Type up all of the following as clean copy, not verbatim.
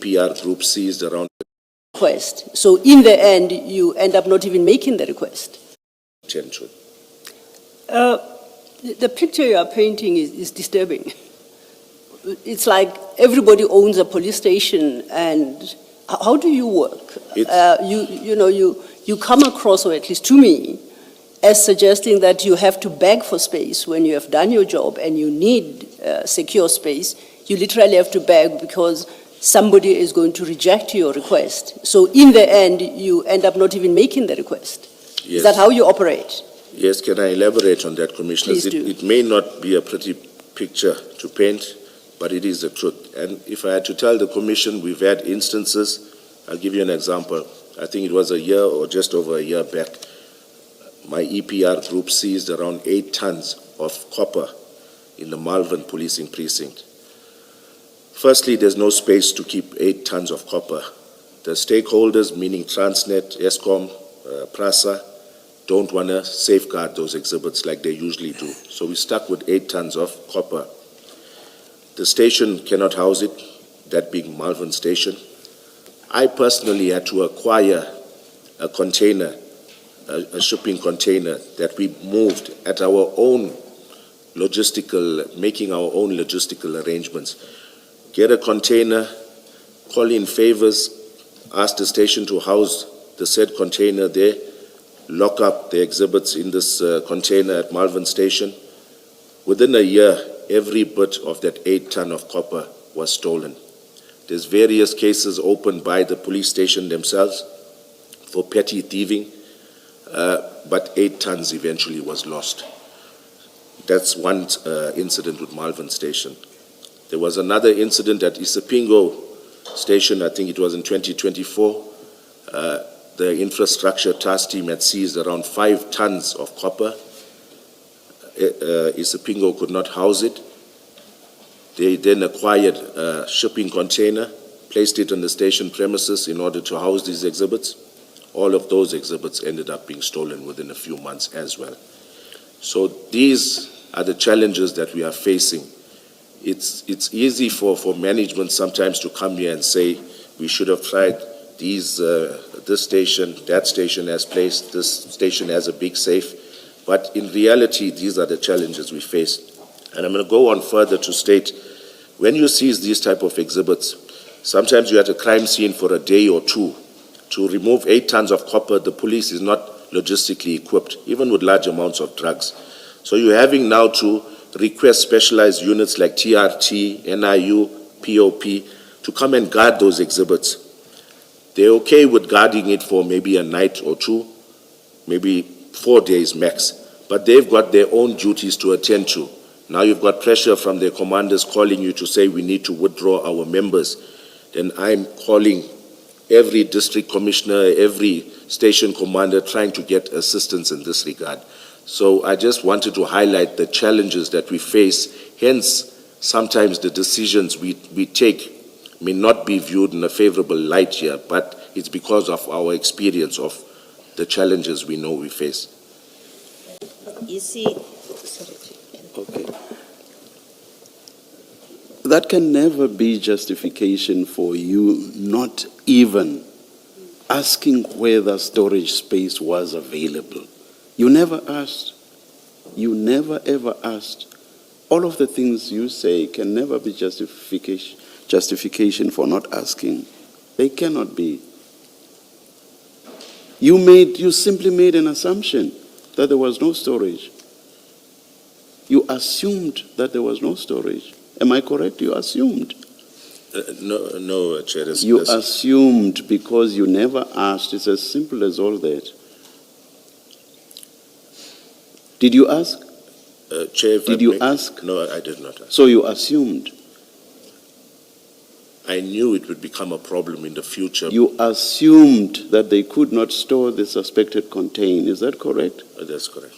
EPR group seized around request. So in the end, you end up not even making the request. 10 to. The picture you are painting is disturbing. It's like everybody owns a police station, and how do you work? You come across, or at least to me, as suggesting that you have to beg for space when you have done your job and you need secure space. You literally have to beg because somebody is going to reject your request. So in the end, you end up not even making the request. Yes. Is that how you operate? Yes, can I elaborate on that, Commissioners? Please do. It may not be a pretty picture to paint, but it is the truth. And if I had to tell the Commission, we've had instances. I'll give you an example. I think it was a year or just over a year back. My EPR group seized around 8 tons of copper in the Malvern policing precinct. Firstly, there's no space to keep 8 tons of copper. The stakeholders, meaning Transnet, Eskom, PRASA, don't want to safeguard those exhibits like they usually do. So we stuck with 8 tons of copper. The station cannot house it, that being Malvern Station. I personally had to acquire a container, a shipping container that we moved at our own making our own logistical arrangements. Get a container, call in favors, ask the station to house the said container there, lock up the exhibits in this container at Malvern Station. Within a year, every bit of that 8 ton of copper was stolen. There's various cases opened by the police station themselves for petty thieving, but 8 tons eventually was lost. That's one incident with Malvern Station. There was another incident at Isipingo Station, I think it was in 2024. The infrastructure task team had seized around 5 tons of copper. Isipingo could not house it. They then acquired a shipping container, placed it on the station premises in order to house these exhibits. All of those exhibits ended up being stolen within a few months as well. So these are the challenges that we are facing. It's easy for management sometimes to come here and say, we should have tried this station, that station has placed, this station has a big safe. But in reality, these are the challenges we face. And I'm going to go on further to state, when you seize these type of exhibits, sometimes you're at a crime scene for a day or two. To remove 8 tons of copper, the police is not logistically equipped, even with large amounts of drugs. So you're having now to request specialized units like TRT, NIU, POP, to come and guard those exhibits. They're okay with guarding it for maybe a night or two, maybe 4 days max, but they've got their own duties to attend to. Now you've got pressure from their commanders calling you to say we need to withdraw our members. Then I'm calling every district commissioner, every station commander trying to get assistance in this regard. So I just wanted to highlight the challenges that we face. Hence, sometimes the decisions we take may not be viewed in a favorable light here, but it's because of our experience of the challenges we know we face. You see, okay. That can never be justification for you not even asking whether storage space was available. You never asked. You never ever asked. All of the things you say can never be justification for not asking. They cannot be. You simply made an assumption that there was no storage. You assumed that there was no storage. Am I correct? You assumed. No, Chair. You assumed because you never asked. It's as simple as all that. Did you ask? Chair, did you ask? No, I did not ask. So you assumed. I knew it would become a problem in the future. You assumed that they could not store the suspected contain. Is that correct? That's correct.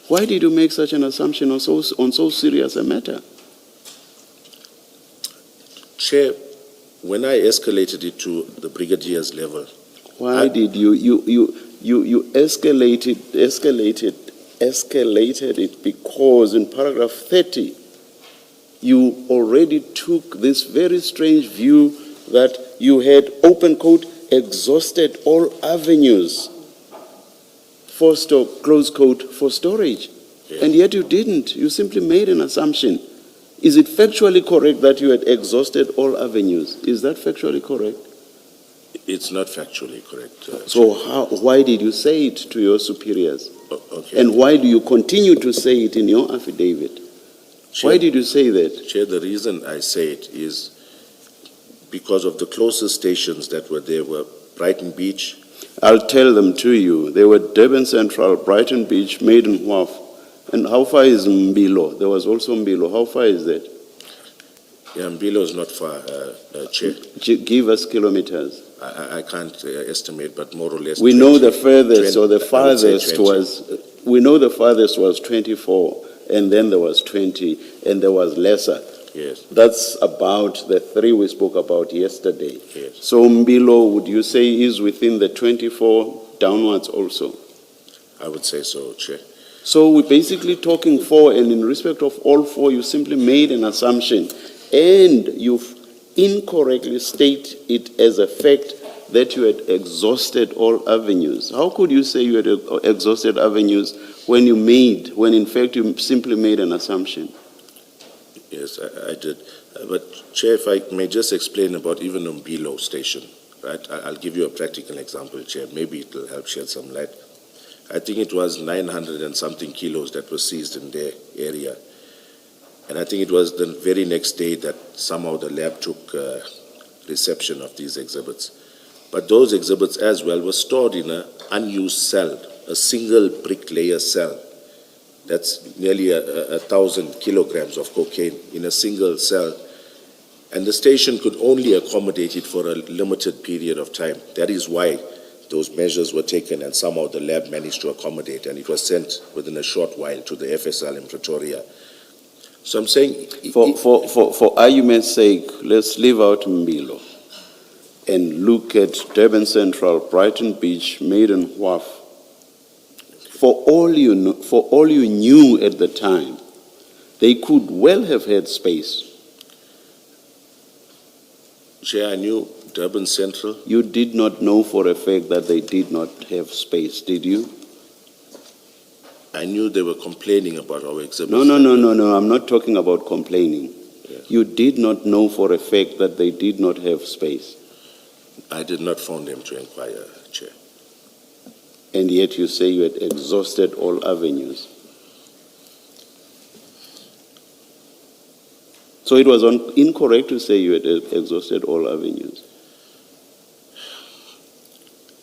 Why did you make such an assumption on so serious a matter? Chair, when I escalated it to the brigadier's level, why did you escalated it because in paragraph 30 you already took this very strange view that you had, open quote, exhausted all avenues for close quote, for storage. Yeah. And yet you didn't. You simply made an assumption. Is it factually correct that you had exhausted all avenues? Is that factually correct? It's not factually correct. So why did you say it to your superiors? Okay. And why do you continue to say it in your affidavit? Chair, Why did you say that? Chair, the reason I say it is because of the closest stations that were there were Brighton Beach. I'll tell them to you. They were Durban Central, Brighton Beach, Maiden Wharf. And how far is Mbilo? There was also Mbilo. How far is that? Yeah, Mbilo is not far, Chair. Give us kilometers. I can't estimate, but more or less. We 20, know the furthest 20, or the I would say farthest 20. was, we know the farthest was 24, and then there was 20, and there was lesser. Yes, That's about the three we spoke about yesterday. yes. So Mbilo, would you say, is within the 24 downwards also? I would say so, Chair. So we're basically talking four, and in respect of all four, you simply made an assumption, and you've incorrectly stated it as a fact that you had exhausted all avenues. How could you say you had exhausted avenues when in fact you simply made an assumption? Yes, I did. But Chair, if I may just explain about even Mbilo station, right? I'll give you a practical example, Chair. Maybe it will help shed some light. I think it was 900 and something kilos that were seized in their area. And I think it was the very next day that somehow the lab took reception of these exhibits. But those exhibits as well were stored in an unused cell, a single bricklayer cell. That's nearly 1,000 kilograms of cocaine in a single cell. And the station could only accommodate it for a limited period of time. That is why those measures were taken, and somehow the lab managed to accommodate, and it was sent within a short while to the FSL in Pretoria. So I'm saying... For argument's sake, let's leave out Mbilo and look at Durban Central, Brighton Beach, Maiden Wharf. For all you knew at the time, they could well have had space. Chair, I knew Durban Central. You did not know for a fact that they did not have space, did you? I knew they were complaining about our exhibits. No, I'm not talking about complaining. Yes. You did not know for a fact that they did not have space. I did not phone them to inquire, Chair. And yet you say you had exhausted all avenues. So it was incorrect to say you had exhausted all avenues.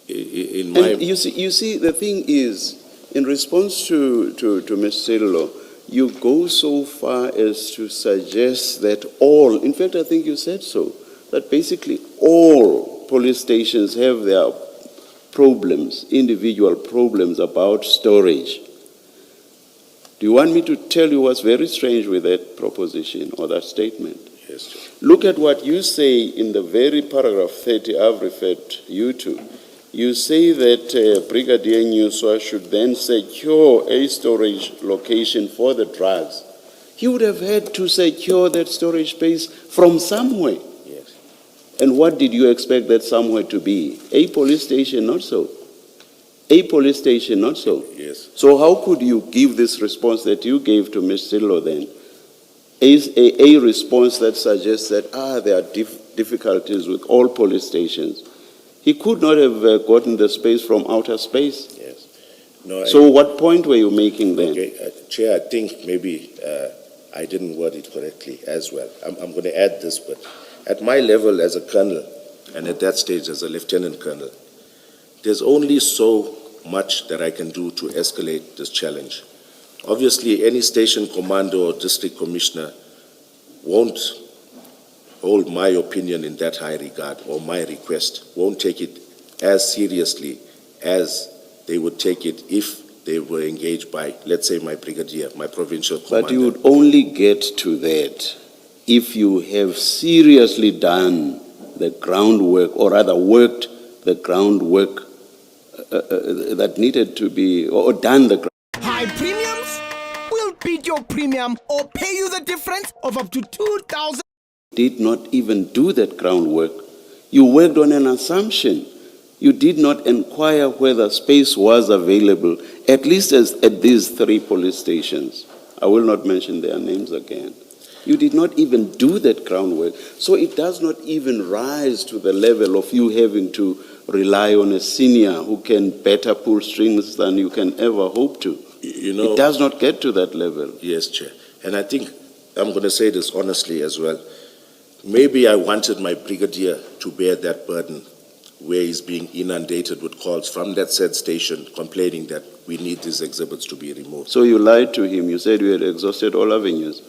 In my... And you see, the thing is, in response to Ms. Sidlo, you go so far as to suggest that all, in fact, I think you said so, that basically all police stations have their problems, individual problems about storage. Do you want me to tell you what's very strange with that proposition or that statement? Yes, Chair. Look at what you say in the very paragraph 30 I've referred you to. You say that Brigadier Nyuswa should then secure a storage location for the drugs. He would have had to secure that storage space from somewhere. Yes. And what did you expect that somewhere to be? A police station, not so. A police station, not so. Yes. So how could you give this response that you gave to Ms. Sidlo then? A response that suggests that there are difficulties with all police stations. He could not have gotten the space from outer space. Yes. No, So what point were you making then? Okay, Chair, I think maybe I didn't word it correctly as well. I'm going to add this, but at my level as a colonel, and at that stage as a lieutenant colonel, there's only so much that I can do to escalate this challenge. Obviously, any station commander or district commissioner won't hold my opinion in that high regard, or my request, won't take it as seriously as they would take it if they were engaged by, let's say, my brigadier, my provincial commander. But you would only get to that if you have seriously done the groundwork, or rather worked the groundwork that needed to be, or done the groundwork. High premiums? We'll beat your premium or pay you the difference of up to 2,000. Did not even do that groundwork You worked on an assumption. You did not inquire whether space was available, at least at these 3 police stations. I will not mention their names again. You did not even do that groundwork. So it does not even rise to the level of you having to rely on a senior who can better pull strings than you can ever hope to. You know, It does not get to that level. yes, Chair. And I think, I'm going to say this honestly as well, maybe I wanted my brigadier to bear that burden where he's being inundated with calls from that said station complaining that we need these exhibits to be removed. So you lied to him. You said you had exhausted all avenues.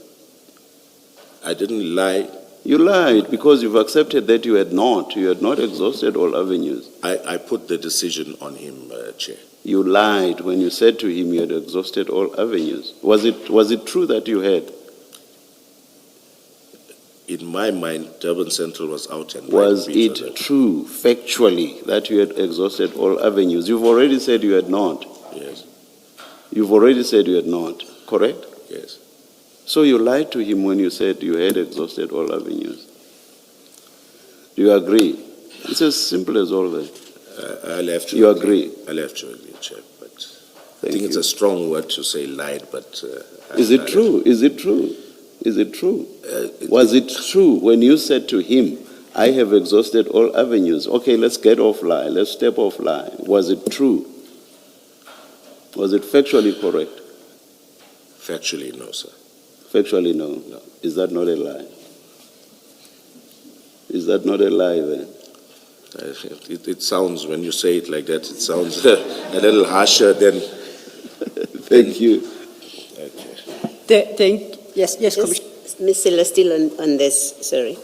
I didn't lie. You lied because you've accepted that you had not. You had not exhausted all avenues. I put the decision on him, Chair. You lied when you said to him you had exhausted all avenues. Was it true that you had? In my mind, Durban Central was out and Was right beat it on it. true, factually, that you had exhausted all avenues? You've already said you had not. Yes, You've already said you had not, correct? yes. So you lied to him when you said you had exhausted all avenues. Do you agree? It's as simple as all that. I'll have to You agree? I'll have to agree, Chair. But I Thank think it's you. a strong word to say lied, but... Is it true? Is it true? Is it true? Was it true when you said to him, I have exhausted all avenues? Okay, let's get off lie. Let's step off lie. Was it true? Was it factually correct? Factually, no, sir. Factually, no. No. Is that not a lie? Is that not a lie then? It sounds, when you say it like that, it sounds a little harsher than... Thank you. Okay. Yes, Commissioner. Ms. Silla, still on this, sorry.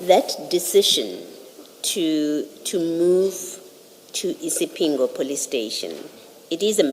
That decision to move to Isipingo police station, it is a